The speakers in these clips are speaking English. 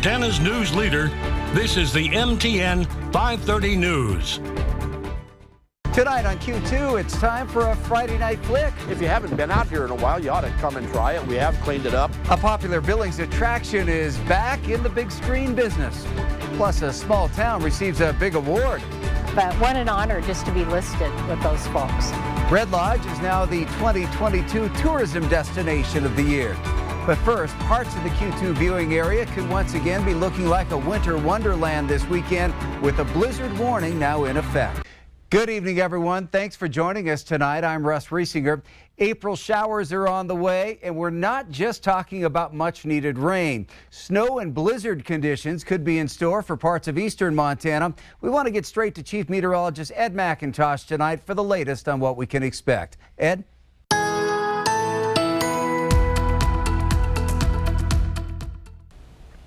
Montana's news leader, this is the MTN 530 News. Tonight on Q2, it's time for a Friday night flick. If you haven't been out here in a while, you ought to come and try it. We have cleaned it up. A popular Billings attraction is back in the big screen business. Plus, a small town receives a big award. But what an honor just to be listed with those folks. Red Lodge is now the 2022 tourism destination of the year. But first, parts of the Q2 viewing area could once again be looking like a winter wonderland this weekend with a blizzard warning now in effect. Good evening, everyone. Thanks for joining us tonight. I'm Russ Riesinger. April showers are on the way, and we're not just talking about much needed rain. Snow and blizzard conditions could be in store for parts of eastern Montana. We want to get straight to Chief Meteorologist Ed McIntosh tonight for the latest on what we can expect. Ed?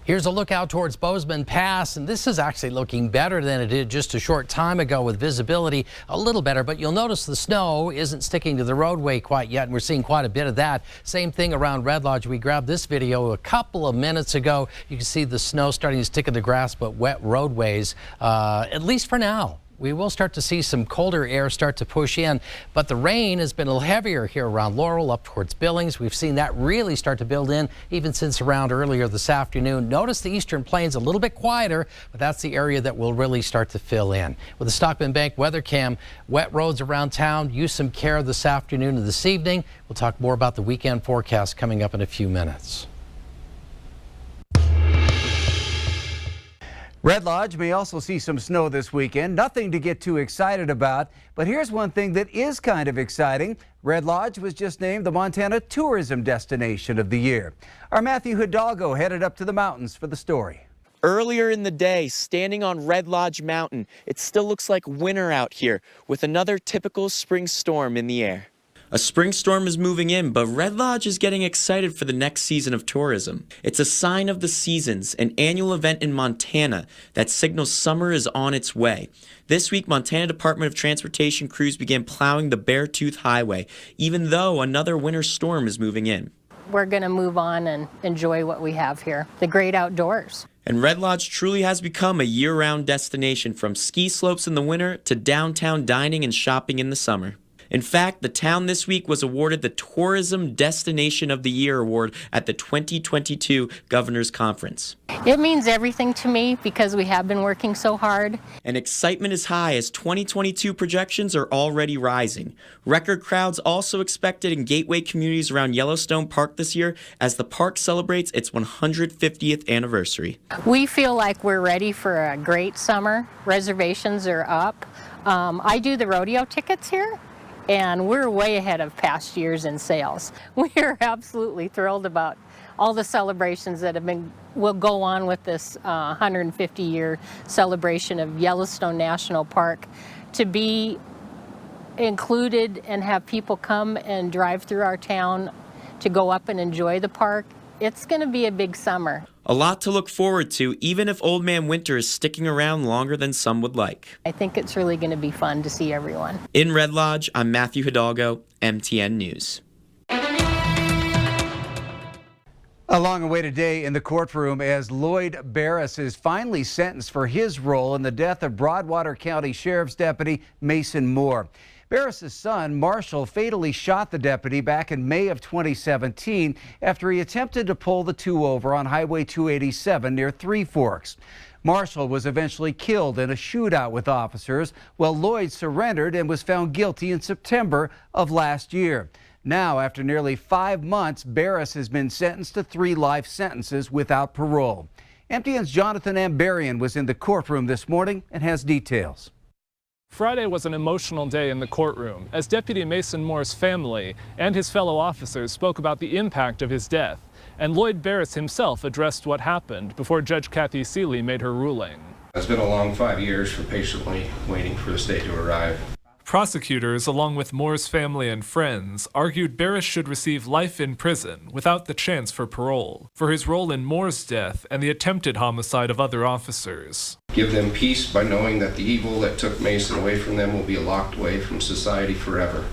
Here's a look out towards Bozeman Pass, and this is actually looking better than it did just a short time ago with visibility a little better, but you'll notice the snow isn't sticking to the roadway quite yet, and we're seeing quite a bit of that. Same thing around Red Lodge. We grabbed this video a couple of minutes ago. You can see the snow starting to stick in the grass, but wet roadways, at least for now. We will start to see some colder air start to push in, but the rain has been a little heavier here around Laurel up towards Billings. We've seen that really start to build in even since around earlier this afternoon. Notice the eastern plains a little bit quieter, but that's the area that will really start to fill in. With the Stockman Bank weather cam, wet roads around town. Use some care this afternoon and this evening. We'll talk more about the weekend forecast coming up in a few minutes. Red Lodge may also see some snow this weekend. Nothing to get too excited about, but here's one thing that is kind of exciting. Red Lodge was just named the Montana Tourism Destination of the Year. Our Matthew Hidalgo headed up to the mountains for the story. Earlier in the day, standing on Red Lodge Mountain, it still looks like winter out here with another typical spring storm in the air. A spring storm is moving in, but Red Lodge is getting excited for the next season of tourism. It's a sign of the seasons, an annual event in Montana that signals summer is on its way. This week, Montana Department of Transportation crews began plowing the Beartooth Highway, even though another winter storm is moving in. We're going to move on and enjoy what we have here, the great outdoors. And Red Lodge truly has become a year-round destination, from ski slopes in the winter to downtown dining and shopping in the summer. In fact, the town this week was awarded the Tourism Destination of the Year award at the 2022 Governor's Conference. It means everything to me because we have been working so hard. And excitement is high as 2022 projections are already rising. Record crowds also expected in gateway communities around Yellowstone Park this year as the park celebrates its 150th anniversary. We feel like we're ready for a great summer. Reservations are up. I do the rodeo tickets here, and we're way ahead of past years in sales. We are absolutely thrilled about all the celebrations that will go on with this 150-year celebration of Yellowstone National Park. To be included and have people come and drive through our town to go up and enjoy the park, it's going to be a big summer. A lot to look forward to, even if Old Man Winter is sticking around longer than some would like. I think it's really going to be fun to see everyone. In Red Lodge, I'm Matthew Hidalgo, MTN News. A long-awaited day in the courtroom as Lloyd Barris is finally sentenced for his role in the death of Broadwater County Sheriff's Deputy Mason Moore. Barris's son, Marshall, fatally shot the deputy back in May of 2017 after he attempted to pull the two over on Highway 287 near Three Forks. Marshall was eventually killed in a shootout with officers, while Lloyd surrendered and was found guilty in September of last year. Now, after nearly 5 months, Barris has been sentenced to 3 life sentences without parole. MTN's Jonathan Ambarian was in the courtroom this morning and has details. Friday was an emotional day in the courtroom as Deputy Mason Moore's family and his fellow officers spoke about the impact of his death, and Lloyd Barris himself addressed what happened before Judge Kathy Seeley made her ruling. It's been a long 5 years for patiently waiting for the state to arrive. Prosecutors, along with Moore's family and friends, argued Barris should receive life in prison without the chance for parole for his role in Moore's death and the attempted homicide of other officers. Give them peace by knowing that the evil that took Mason away from them will be locked away from society forever.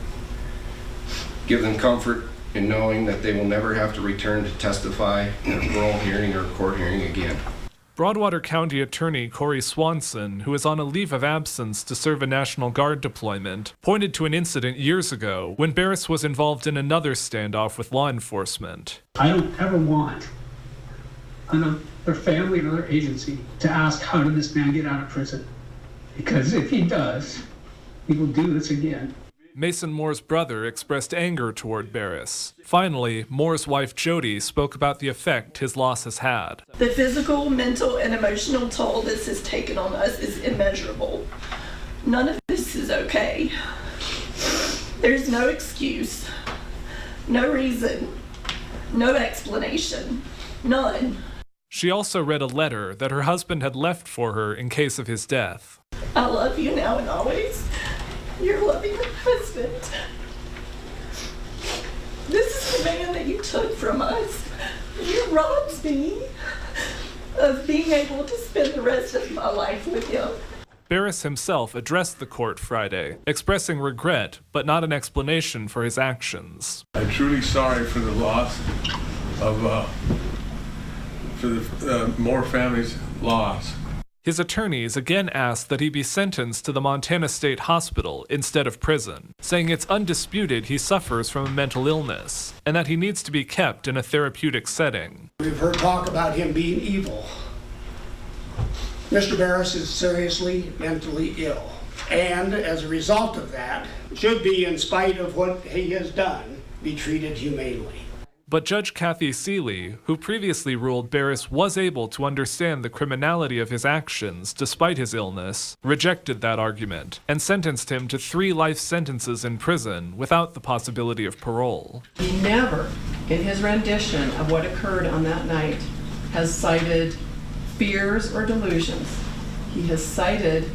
Give them comfort in knowing that they will never have to return to testify in a parole hearing or court hearing again. Broadwater County Attorney Corey Swanson, who is on a leave of absence to serve a National Guard deployment, pointed to an incident years ago when Barris was involved in another standoff with law enforcement. I don't ever want another family, another agency to ask, how did this man get out of prison? Because if he does, he will do this again. Mason Moore's brother expressed anger toward Barris. Finally, Moore's wife Jody spoke about the effect his loss has had. The physical, mental, and emotional toll this has taken on us is immeasurable. None of this is okay. There's no excuse, no reason, no explanation, none. She also read a letter that her husband had left for her in case of his death. I love you now and always. Your loving husband. This is the man that you took from us. You robbed me of being able to spend the rest of my life with him. Barris himself addressed the court Friday, expressing regret, but not an explanation for his actions. I'm truly sorry for the loss of, for the Moore family's loss. His attorneys again asked that he be sentenced to the Montana State Hospital instead of prison, saying it's undisputed he suffers from a mental illness and that he needs to be kept in a therapeutic setting. We've heard talk about him being evil. Mr. Barris is seriously mentally ill, and as a result of that, should be, in spite of what he has done, be treated humanely. But Judge Kathy Seeley, who previously ruled Barris was able to understand the criminality of his actions despite his illness, rejected that argument and sentenced him to 3 life sentences in prison without the possibility of parole. He never, in his rendition of what occurred on that night, has cited fears or delusions. He has cited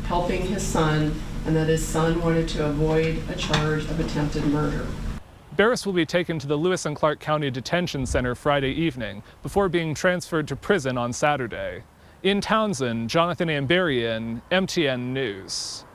helping his son and that his son wanted to avoid a charge of attempted murder. Barris will be taken to the Lewis and Clark County Detention Center Friday evening before being transferred to prison on Saturday. In Townsend, Jonathan Amberian, MTN News.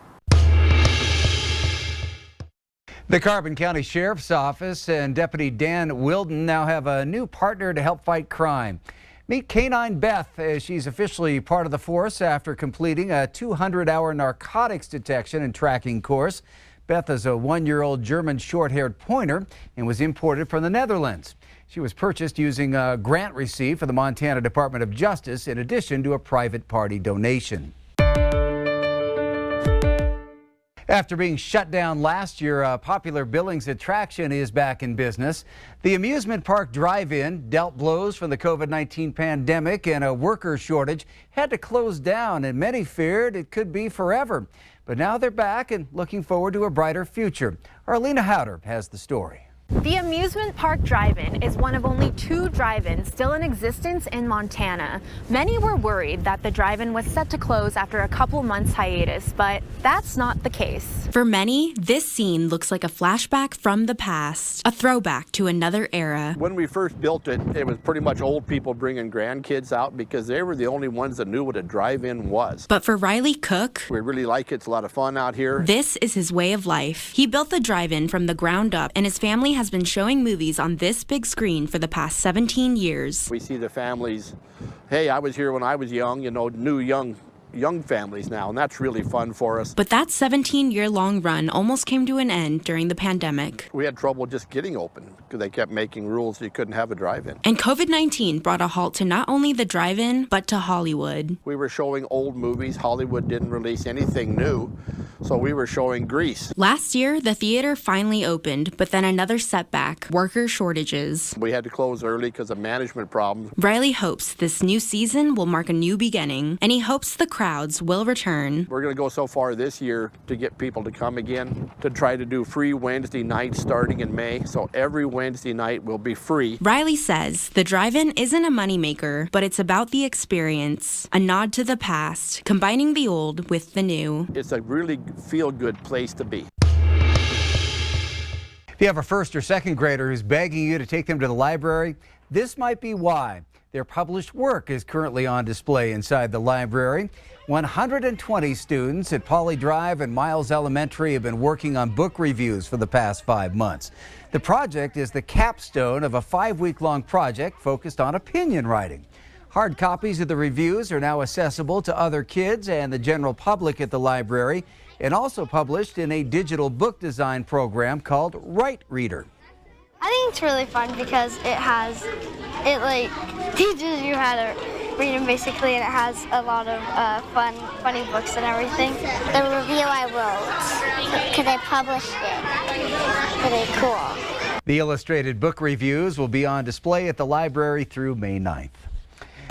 The Carbon County Sheriff's Office and Deputy Dan Wilden now have a new partner to help fight crime. Meet Canine Beth, as she's officially part of the force after completing a 200-hour narcotics detection and tracking course. Beth is a 1-year-old German short-haired pointer and was imported from the Netherlands. She was purchased using a grant received for the Montana Department of Justice in addition to a private party donation. After being shut down last year, a popular Billings attraction is back in business. The Amusement Park drive-in dealt blows from the COVID-19 pandemic and a worker shortage had to close down, and many feared it could be forever. But now they're back and looking forward to a brighter future. Arlena Howder has the story. The Amusement Park Drive-In is one of only 2 drive-ins still in existence in Montana. Many were worried that the drive-in was set to close after a couple months hiatus, but that's not the case. For many, this scene looks like a flashback from the past, a throwback to another era. When we first built it, it was pretty much old people bringing grandkids out because they were the only ones that knew what a drive-in was. But for Riley Cook, we really like it. It's a lot of fun out here. This is his way of life. He built the drive-in from the ground up, and his family has been showing movies on this big screen for the past 17 years. We see the families, hey, I was here when I was young, new young families now, and that's really fun for us. But that 17-year-long run almost came to an end during the pandemic. We had trouble just getting open because they kept making rules so you couldn't have a drive-in. And COVID-19 brought a halt to not only the drive-in, but to Hollywood. We were showing old movies. Hollywood didn't release anything new, so we were showing Grease. Last year, the theater finally opened, but then another setback, worker shortages. We had to close early because of management problems. Riley hopes this new season will mark a new beginning, and he hopes the crowds will return. We're going to go so far this year to get people to come again, to try to do free Wednesday nights starting in May. So every Wednesday night will be free. Riley says the drive-in isn't a moneymaker, but it's about the experience, a nod to the past, combining the old with the new. It's a really feel-good place to be. If you have a first or second grader who's begging you to take them to the library, this might be why. Their published work is currently on display inside the library. 120 students at Poly Drive and Miles Elementary have been working on book reviews for the past 5 months. The project is the capstone of a 5-week-long project focused on opinion writing. Hard copies of the reviews are now accessible to other kids and the general public at the library, and also published in a digital book design program called Write Reader. I think it's really fun because it teaches you how to read them basically, and it has a lot of funny books and everything. The review I wrote, because I published it. Pretty cool. The illustrated book reviews will be on display at the library through May 9th.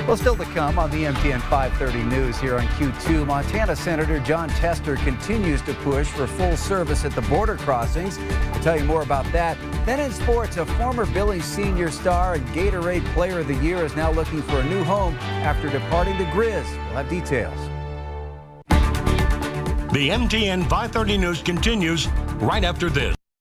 Well, still to come on the MTN 530 News here on Q2, Montana Senator John Tester continues to push for full service at the border crossings. We'll tell you more about that. Then in sports, a former Billings senior star and Gatorade Player of the Year is now looking for a new home after departing the Grizz. We'll have details. The MTN 530 News continues right after this.